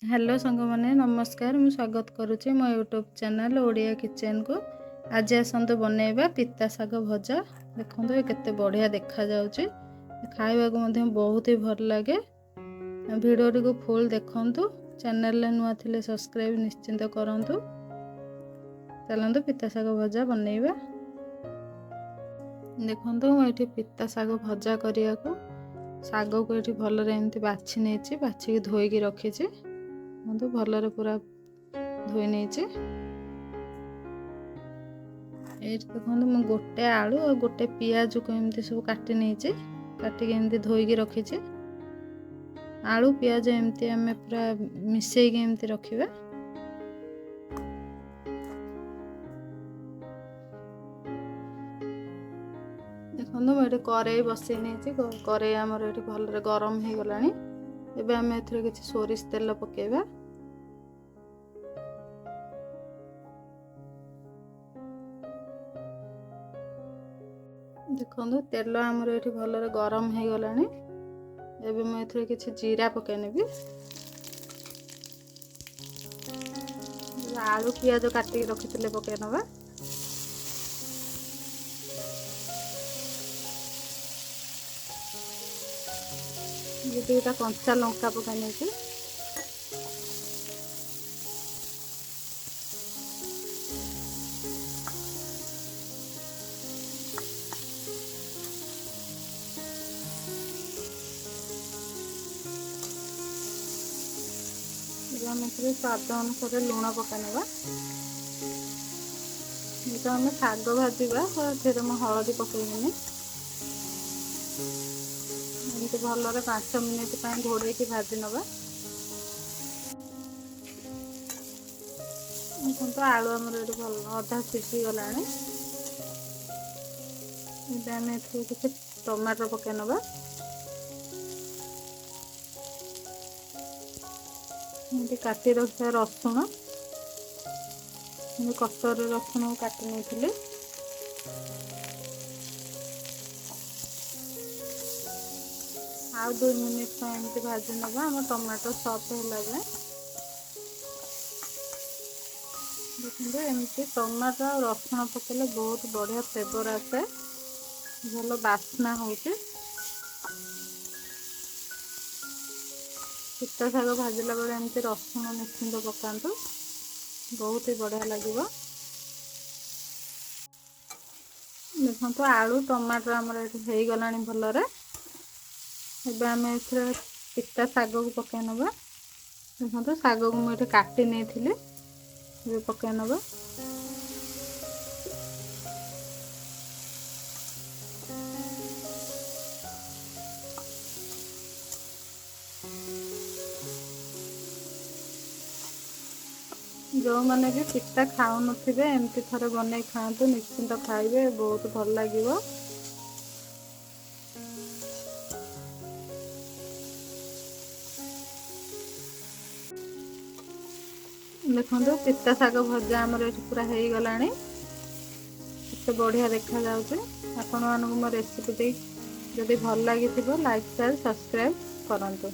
Hello सांग मैंने नमस्कार मुझे स्वागत करुच्ची मो यूट्यूब चैनल ओडिया किचन को। आज आसतु बनैबा पिता शाग भजा। देखो ये केते बढ़िया देखा जाउची, खाइबा को बहुत ही भल लगे। वीडियो टी को फुल देखंतु, चैनल नुआ थिले सब्सक्राइब निश्चिंत करंतु। चलंतु पिता शाग भजा बनैबा। देखंतु ये पिता शाग भजा करिया को शाग को ये भल एमती बाछि नहीं, बाछिकी धोईकी रखी तो भलरे पूरा धोई नहीं। ये देखो मुझे गोटे आलू और गोटे पियाज को एमती सब काटी नहीं, काटिक एमती धोईकी रखी। आलू पियाज एमती आम पूरा मिसेक एमती रखा। देखो मुझे कड़ाई बसई नहीं, कड़ाई आमर ये भलरे गरम हो गला। एबे आम एथरे किछि सोरिष तेल पकेबा। देखो तेल आमर ये भलरे गरम हो गला। एबे मैं एथरे किछि जीरा पके नेबी। आलू पियाज काटिक रखिथिले पके नबा। ये दुईटा कंचा लंका पका नहीं। स्वाद अनुसार लुण पका ना। ये आम शाग भाजवा फिर मैं हलदी पकईनी एमती भलरे 5 मिनिट घोड़े भाजी नवा। देखो आलू आमर ये भल अधा सीझी गला। आम किसी टमाटर पके नवा। एमती काटी रखा रसुण, कटर रसुण काटी नहीं। आउ 2 मिनिट एमती भाजी नवा आम टमाटो सॉफ्ट होला जाए। देखो एमती टमाटो और रसुण पकेले बहुत बढ़िया फ्लेवर आसे, भल बास्ना होची। पिता शाग भाजिला बेले एमती रसुण निश्चिंत पकातु, बहुत ही बढ़िया लगे। देखो आलू टमाटर आमर ये हो गला भलरे। एबे आम एथरे पिता शाग को पके नबा। देखो शाग को मुझे काटी नहीं पके नबा। जो मैंने भी पिता खाऊ नथिबे एमती थरे बनै खातु, निश्चिंत खाइबे, बहुत भल लागिवो। देखो पिता शाग भजा आमर ये पूरा हो गला। केते बढ़िया देखा जाउचे। आपण मानकु मो रेसिपी जदि भल लगी लाइक शेयर सब्सक्राइब करंतु।